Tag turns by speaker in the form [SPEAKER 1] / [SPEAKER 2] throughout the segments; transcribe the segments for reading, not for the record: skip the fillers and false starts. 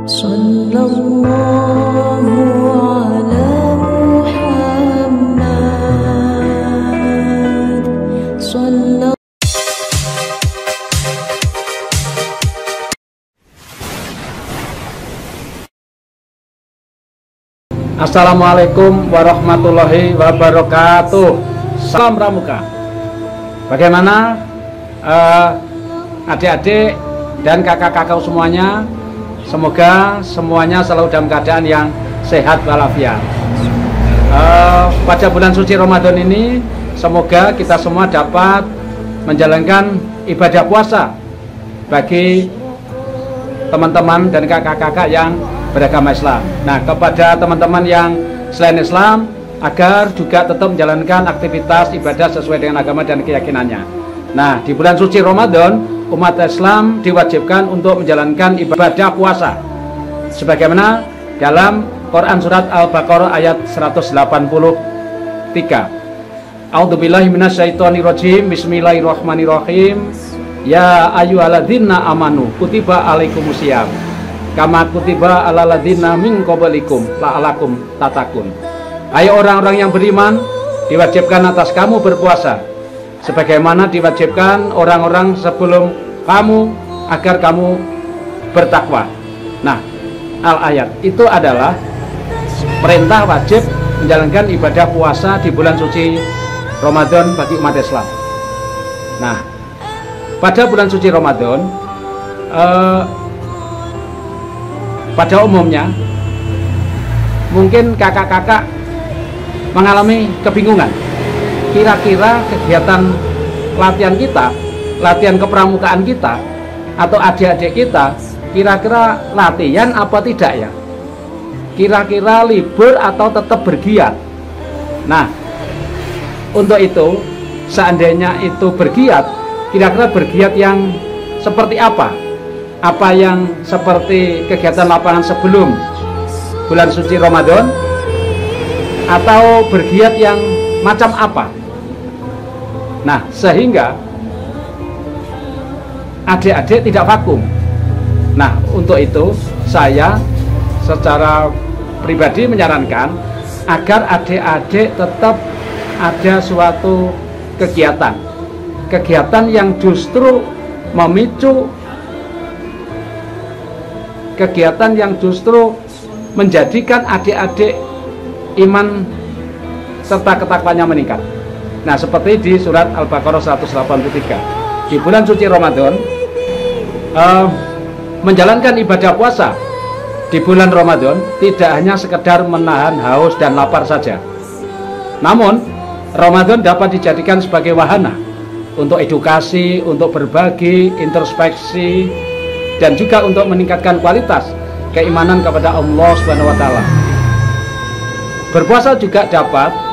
[SPEAKER 1] Sallallahu ala Muhammad.
[SPEAKER 2] Assalamualaikum warahmatullahi wabarakatuh. Salam Pramuka. Bagaimana adik-adik dan kakak-kakak semuanya? Semoga semuanya selalu dalam keadaan yang sehat walafiat. Pada bulan suci Ramadan ini, semoga kita semua dapat menjalankan ibadah puasa bagi teman-teman dan kakak-kakak yang beragama Islam. Nah, kepada teman-teman yang selain Islam, agar juga tetap menjalankan aktivitas ibadah sesuai dengan agama dan keyakinannya. Nah, di bulan suci Ramadan, umat Islam diwajibkan untuk menjalankan ibadah puasa sebagaimana dalam Quran surat Al-Baqarah ayat 183. A'udzubillahi minasyaitonirrajim. Bismillahirrahmanirrahim. Ya ayyuhalladzina amanu kutiba alaikumusiyam kama kutiba alal ladzina min qablikum la'alakum tatakun. Hai orang-orang yang beriman, diwajibkan atas kamu berpuasa sebagaimana diwajibkan orang-orang sebelum kamu agar kamu bertakwa. Nah, al-ayat itu adalah perintah wajib menjalankan ibadah puasa di bulan suci Ramadan bagi umat Islam. Nah, pada bulan suci Ramadan pada umumnya mungkin kakak-kakak mengalami kebingungan. Kira-kira kegiatan latihan kita, latihan kepramukaan kita atau adik-adik kita, kira-kira latihan apa tidak ya? Kira-kira libur atau tetap bergiat? Nah, untuk itu seandainya itu bergiat, kira-kira bergiat yang seperti apa? Apa yang seperti kegiatan lapangan sebelum bulan suci Ramadan, atau bergiat yang macam apa? Nah, sehingga adik-adik tidak vakum. Nah, untuk itu saya secara pribadi menyarankan agar adik-adik tetap ada suatu kegiatan yang justru memicu, kegiatan yang justru menjadikan adik-adik iman serta ketakwanya meningkat. Nah, seperti di surat Al-Baqarah 183. Di bulan suci Ramadan, menjalankan ibadah puasa di bulan Ramadan tidak hanya sekedar menahan haus dan lapar saja. Namun, Ramadan dapat dijadikan sebagai wahana untuk edukasi, untuk berbagi, introspeksi, dan juga untuk meningkatkan kualitas keimanan kepada Allah Subhanahu wa Ta'ala. Berpuasa juga dapat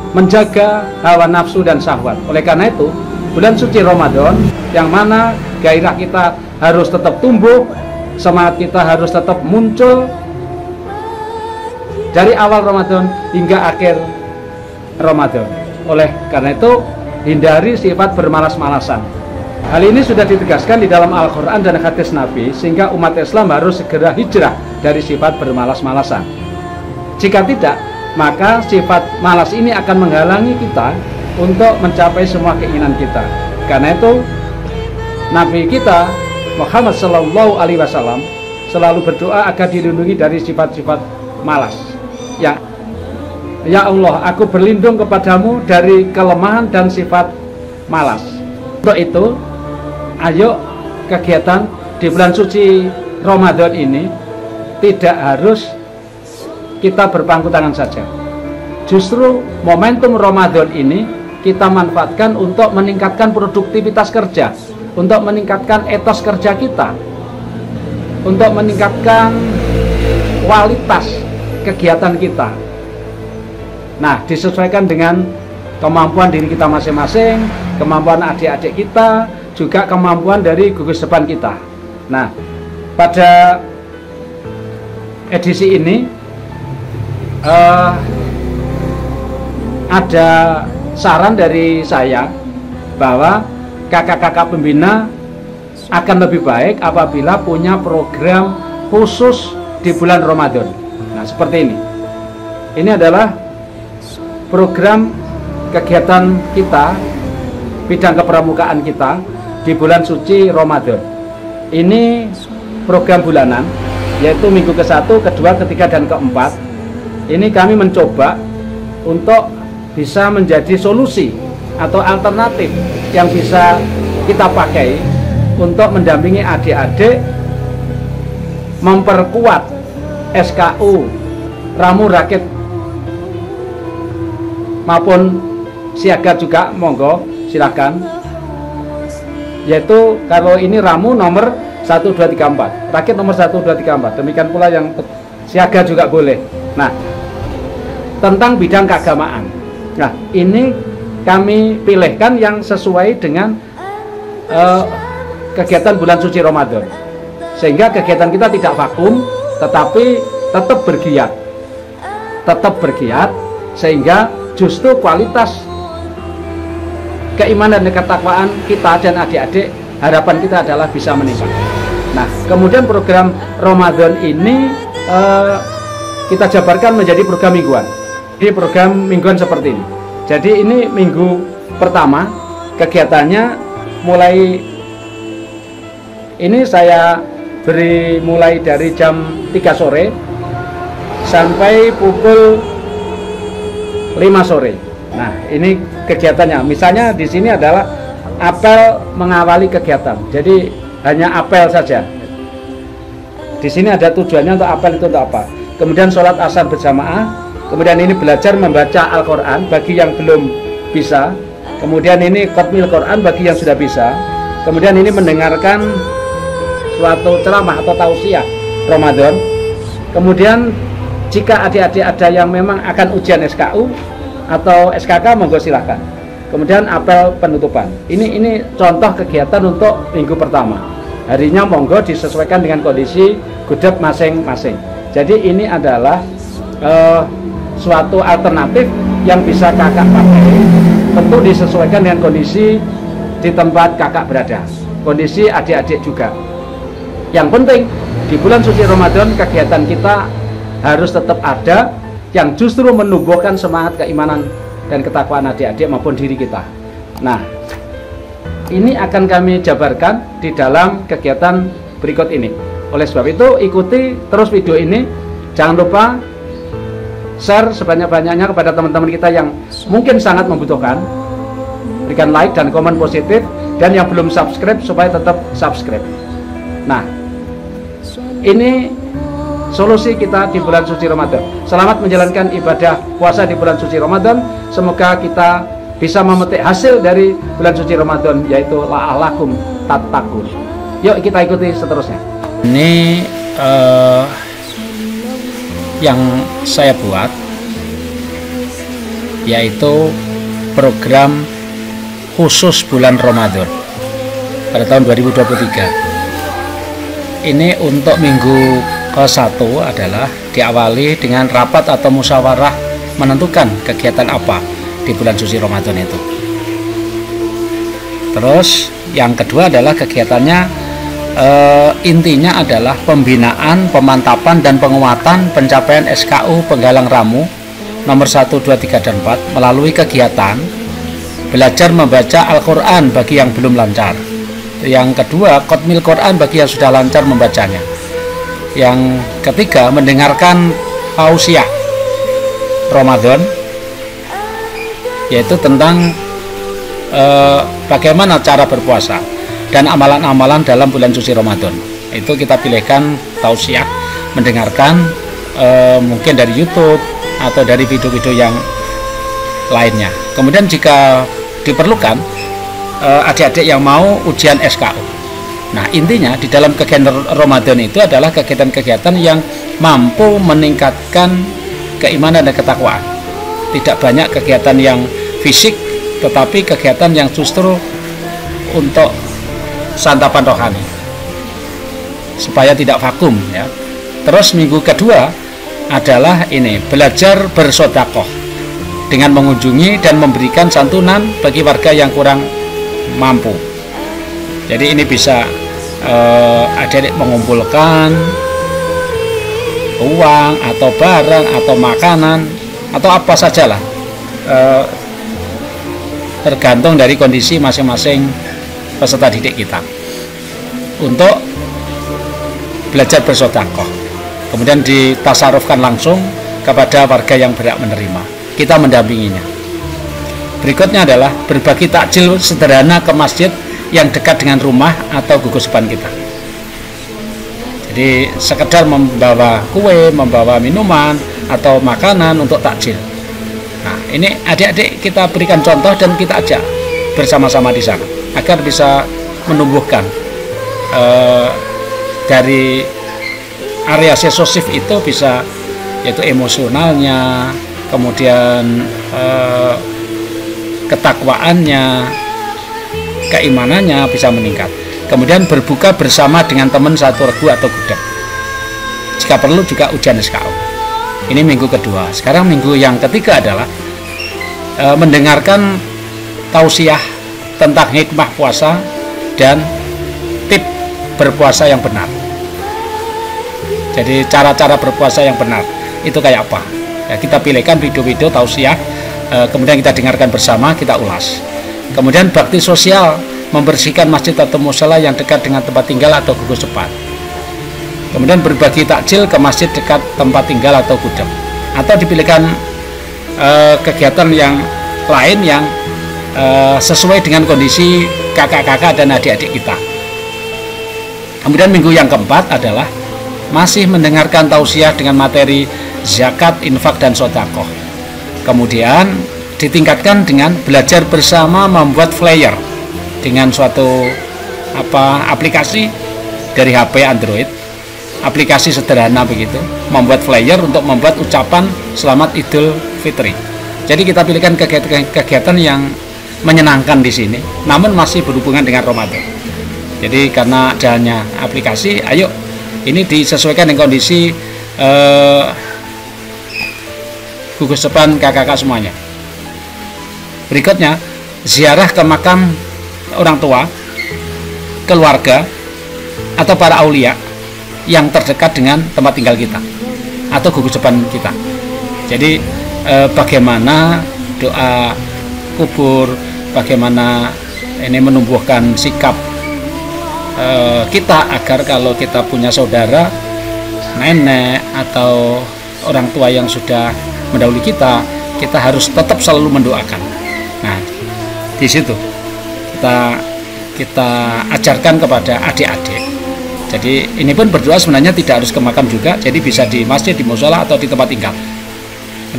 [SPEAKER 2] menjaga hawa nafsu dan syahwat. Oleh karena itu, bulan suci Ramadan yang mana gairah kita harus tetap tumbuh, semangat kita harus tetap muncul dari awal Ramadan hingga akhir Ramadan. Oleh karena itu, hindari sifat bermalas-malasan. Hal ini sudah ditegaskan di dalam Al-Quran dan hadis Nabi, sehingga umat Islam harus segera hijrah dari sifat bermalas-malasan. Jika tidak, maka sifat malas ini akan menghalangi kita untuk mencapai semua keinginan kita. Karena itu, Nabi kita Muhammad Sallallahu Alaihi Wasallam selalu berdoa agar dilindungi dari sifat-sifat malas. Ya Allah, aku berlindung kepadamu dari kelemahan dan sifat malas. Untuk itu, ayo kegiatan di bulan suci Ramadan ini tidak harus kita berpangku tangan saja. Justru momentum Ramadan ini kita manfaatkan untuk meningkatkan produktivitas kerja, untuk meningkatkan etos kerja kita, untuk meningkatkan kualitas kegiatan kita. Nah, disesuaikan dengan kemampuan diri kita masing-masing, kemampuan adik-adik kita, juga kemampuan dari gugus depan kita. Nah, pada edisi ini ada saran dari saya bahwa kakak-kakak pembina akan lebih baik apabila punya program khusus di bulan Ramadan. Nah, seperti ini. Ini adalah program kegiatan kita, bidang kepramukaan kita di bulan suci Ramadan. Ini program bulanan, yaitu minggu ke-1, kedua, ketiga, dan keempat. Ini kami mencoba untuk bisa menjadi solusi atau alternatif yang bisa kita pakai untuk mendampingi adik-adik memperkuat SKU, ramu rakit maupun siaga juga, monggo silakan. Yaitu kalau ini ramu nomor 1, 2, 3, 4, rakit nomor 1, 2, 3, 4, demikian pula yang siaga juga boleh. Nah, tentang bidang keagamaan, nah ini kami pilihkan yang sesuai dengan kegiatan bulan suci Ramadan, sehingga kegiatan kita tidak vakum, tetapi tetap bergiat, sehingga justru kualitas keimanan dan ketakwaan kita dan adik-adik, harapan kita adalah bisa meningkat. Nah, kemudian program Ramadan ini kita jabarkan menjadi program mingguan. Ini program mingguan seperti ini. Jadi ini minggu pertama kegiatannya mulai ini saya beri mulai dari jam 3 sore sampai pukul 5 sore. Nah, ini kegiatannya. Misalnya di sini adalah apel mengawali kegiatan. Jadi hanya apel saja. Di sini ada tujuannya untuk apel itu untuk apa? Kemudian sholat asar berjamaah. Kemudian ini belajar membaca Al-Quran bagi yang belum bisa. Kemudian ini khatmil Quran bagi yang sudah bisa. Kemudian ini mendengarkan suatu ceramah atau tausiah Ramadan. Kemudian jika adik-adik ada yang memang akan ujian SKU atau SKK, monggo silahkan. Kemudian apel penutupan. Ini contoh kegiatan untuk minggu pertama. Harinya monggo disesuaikan dengan kondisi gudeg masing-masing. Jadi ini adalah suatu alternatif yang bisa kakak pakai, tentu disesuaikan dengan kondisi di tempat kakak berada, kondisi adik-adik juga. Yang penting di bulan suci Ramadan kegiatan kita harus tetap ada, yang justru menumbuhkan semangat keimanan dan ketakwaan adik-adik maupun diri kita. Nah, ini akan kami jabarkan di dalam kegiatan berikut ini. Oleh sebab itu ikuti terus video ini, jangan lupa share sebanyak-banyaknya kepada teman-teman kita yang mungkin sangat membutuhkan. Berikan like dan komen positif, dan yang belum subscribe supaya tetap subscribe. Nah, ini solusi kita di bulan suci Ramadan. Selamat menjalankan ibadah puasa di bulan suci Ramadan. Semoga kita bisa memetik hasil dari bulan suci Ramadan, yaitu la'alakum tattaqun. Yuk kita ikuti seterusnya. Ini yang saya buat, yaitu program khusus bulan Ramadan pada tahun 2023. Ini untuk minggu ke-1 adalah diawali dengan rapat atau musyawarah menentukan kegiatan apa di bulan suci Ramadan itu. Terus yang kedua adalah kegiatannya intinya adalah pembinaan, pemantapan, dan penguatan pencapaian SKU penggalang ramu nomor 1, 2, 3, dan 4 melalui kegiatan belajar membaca Al-Quran bagi yang belum lancar. Yang kedua, khatmil Quran bagi yang sudah lancar membacanya. Yang ketiga, mendengarkan tausiah Ramadan, yaitu tentang bagaimana cara berpuasa dan amalan-amalan dalam bulan suci Ramadan. Itu kita pilihkan tausiah, mendengarkan mungkin dari YouTube atau dari video-video yang lainnya. Kemudian jika diperlukan, adik-adik yang mau ujian SKU. Nah, intinya di dalam kegiatan Ramadan itu adalah kegiatan-kegiatan yang mampu meningkatkan keimanan dan ketakwaan. Tidak banyak kegiatan yang fisik, tetapi kegiatan yang justru untuk santapan rohani, supaya tidak vakum ya. Terus minggu kedua adalah ini, belajar bersodakoh dengan mengunjungi dan memberikan santunan bagi warga yang kurang mampu. Jadi ini bisa adik-adik mengumpulkan uang atau barang atau makanan atau apa sajalah, tergantung dari kondisi masing-masing peserta didik kita, untuk belajar bersedekah, kemudian ditasarufkan langsung kepada warga yang berhak menerima. Kita mendampinginya. Berikutnya adalah berbagi takjil sederhana ke masjid yang dekat dengan rumah atau gugusan kita. Jadi sekedar membawa kue, membawa minuman atau makanan untuk takjil. Nah, ini adik-adik kita berikan contoh dan kita ajak bersama-sama di sana agar bisa menumbuhkan dari area sosial itu, bisa yaitu emosionalnya, kemudian ketakwaannya, keimanannya bisa meningkat. Kemudian berbuka bersama dengan teman satu regu atau gudeg. Jika perlu juga ujian SKU. Ini minggu kedua. Sekarang minggu yang ketiga adalah mendengarkan tausiah tentang hikmah puasa dan tip berpuasa yang benar. Jadi cara-cara berpuasa yang benar itu kayak apa? Ya, kita pilihkan video-video tausiah, kemudian kita dengarkan bersama, kita ulas. Kemudian bakti sosial, membersihkan masjid atau musala yang dekat dengan tempat tinggal atau gugus cepat. Kemudian berbagi takjil ke masjid dekat tempat tinggal atau gudeg, atau dipilihkan kegiatan yang lain yang sesuai dengan kondisi kakak-kakak dan adik-adik kita. Kemudian minggu yang keempat adalah masih mendengarkan tausiah dengan materi zakat, infak, dan sedekah. Kemudian ditingkatkan dengan belajar bersama membuat flyer dengan suatu aplikasi dari HP Android, aplikasi sederhana begitu, membuat flyer untuk membuat ucapan selamat Idul Fitri. Jadi kita pilihkan kegiatan yang menyenangkan di sini, namun masih berhubungan dengan Ramadan. Jadi karena adanya aplikasi, ayo ini disesuaikan dengan kondisi gugus depan kakak-kakak semuanya. Berikutnya, ziarah ke makam orang tua, keluarga, atau para aulia yang terdekat dengan tempat tinggal kita atau gugus depan kita. Jadi bagaimana doa kubur, bagaimana ini menumbuhkan sikap kita agar kalau kita punya saudara, nenek, atau orang tua yang sudah mendahului kita harus tetap selalu mendoakan. Nah, di situ kita ajarkan kepada adik-adik. Jadi ini pun berdoa sebenarnya tidak harus ke makam juga, jadi bisa di masjid, di mushola, atau di tempat tinggal.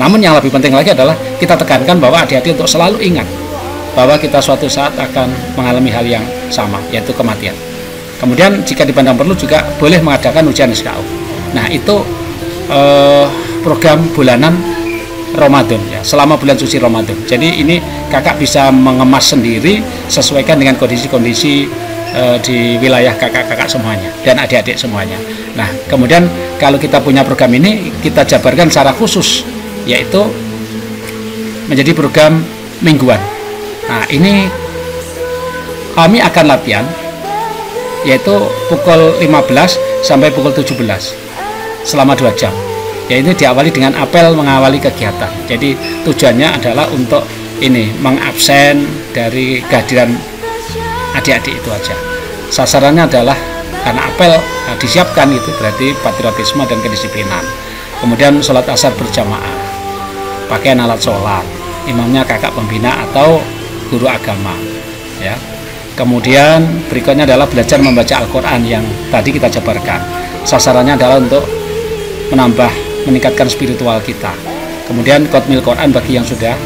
[SPEAKER 2] Namun yang lebih penting lagi adalah kita tekankan bahwa adik-adik untuk selalu ingat bahwa kita suatu saat akan mengalami hal yang sama, yaitu kematian. Kemudian jika dipandang perlu juga boleh mengadakan ujian SKU. Nah, itu program bulanan Ramadan ya, selama bulan suci Ramadan. Jadi ini kakak bisa mengemas sendiri sesuaikan dengan kondisi-kondisi di wilayah kakak-kakak semuanya dan adik-adik semuanya. Nah, kemudian kalau kita punya program ini, kita jabarkan secara khusus, yaitu menjadi program mingguan. Nah, ini kami akan latihan yaitu pukul 15 sampai pukul 17 selama 2 jam. Yaitu diawali dengan apel mengawali kegiatan. Jadi tujuannya adalah untuk ini mengabsen dari kehadiran adik-adik itu aja. Sasarannya adalah karena apel disiapkan, itu berarti patriotisme dan kedisiplinan. Kemudian sholat asar berjamaah, pakaian alat sholat, imamnya kakak pembina atau guru agama ya. Kemudian berikutnya adalah belajar membaca Al-Quran yang tadi kita jabarkan. Sasarannya adalah untuk meningkatkan spiritual kita. Kemudian khotmil Quran bagi yang sudah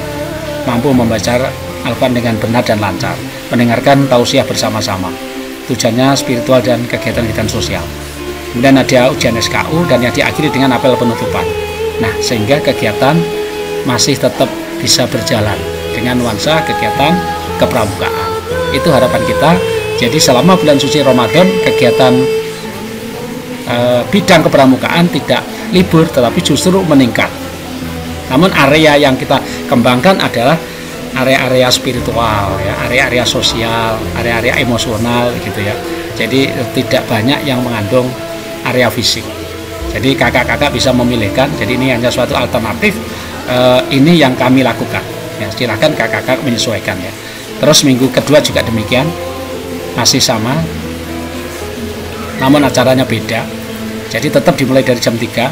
[SPEAKER 2] mampu membaca Al-Quran dengan benar dan lancar. Mendengarkan tausiah bersama-sama. Tujuannya spiritual dan kegiatan-kegiatan sosial. Kemudian ada ujian SKU dan yang diakhiri dengan apel penutupan. Nah, sehingga kegiatan masih tetap bisa berjalan dengan nuansa kegiatan kepramukaan. Itu harapan kita. Jadi selama bulan suci Ramadan, kegiatan bidang kepramukaan tidak libur, tetapi justru meningkat. Namun area yang kita kembangkan adalah area-area spiritual ya, area-area sosial, area-area emosional gitu ya. Jadi tidak banyak yang mengandung area fisik. Jadi kakak-kakak bisa memilihkan. Jadi ini hanya suatu alternatif. Ini yang kami lakukan. Ya, silakan kakak-kakak menyesuaikan ya. Terus minggu kedua juga demikian, masih sama, namun acaranya beda. Jadi tetap dimulai dari jam 3,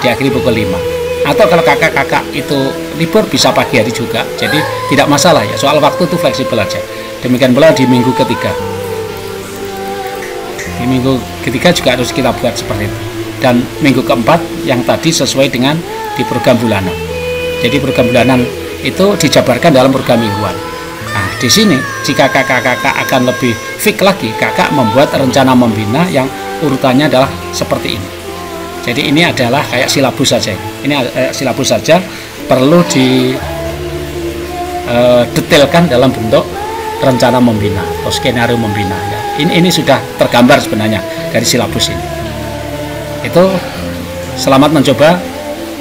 [SPEAKER 2] diakhiri pukul 5. Atau kalau kakak-kakak itu libur bisa pagi hari juga. Jadi tidak masalah ya. Soal waktu itu fleksibel aja. Demikian pula di minggu ketiga. Di minggu ketiga juga harus kita buat seperti itu. Dan minggu keempat yang tadi sesuai dengan di program bulanan. Jadi program bulanan itu dijabarkan dalam program mingguan. Nah, di sini jika kakak-kakak akan lebih fix lagi, kakak membuat rencana membina yang urutannya adalah seperti ini. Jadi ini adalah kayak silabus saja. Ini silabus saja, perlu di detailkan dalam bentuk rencana membina atau skenario membina. Ya. Ini sudah tergambar sebenarnya dari silabus ini. Itu selamat mencoba,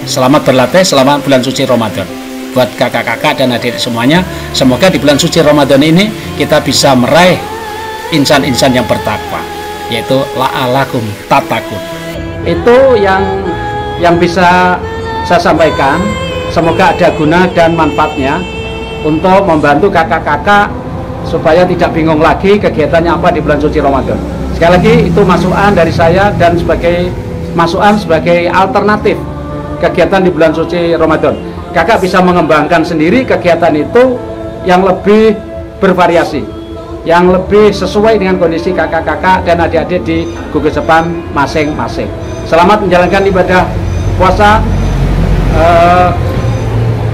[SPEAKER 2] selamat berlatih, selamat bulan suci Ramadan. Buat kakak-kakak dan adik semuanya, semoga di bulan suci Ramadan ini kita bisa meraih insan-insan yang bertakwa, yaitu la'alakum tatakun. Itu yang bisa saya sampaikan. Semoga ada guna dan manfaatnya untuk membantu kakak-kakak supaya tidak bingung lagi kegiatannya apa di bulan suci Ramadan. Sekali lagi itu masukan dari saya dan sebagai masukan sebagai alternatif kegiatan di bulan suci Ramadan. Kakak bisa mengembangkan sendiri kegiatan itu yang lebih bervariasi, yang lebih sesuai dengan kondisi kakak-kakak dan adik-adik di Gugus Depan masing-masing. Selamat menjalankan ibadah puasa.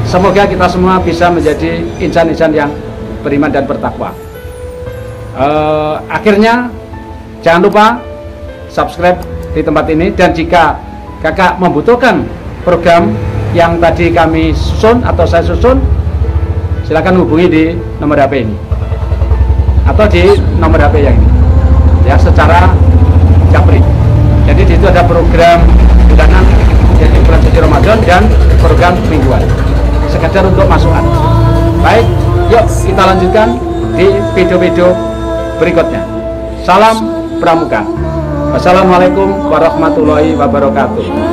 [SPEAKER 2] Semoga kita semua bisa menjadi insan-insan yang beriman dan bertakwa. Akhirnya jangan lupa subscribe di tempat ini, dan jika kakak membutuhkan program yang tadi kami susun atau saya susun, silakan hubungi di nomor HP ini atau di nomor HP yang ini ya, secara japri. Jadi di situ ada program bulanan jadi bulan suci Ramadan dan program mingguan, sekedar untuk masukan. Baik, yuk kita lanjutkan di video-video berikutnya. Salam Pramuka. Wassalamualaikum warahmatullahi wabarakatuh.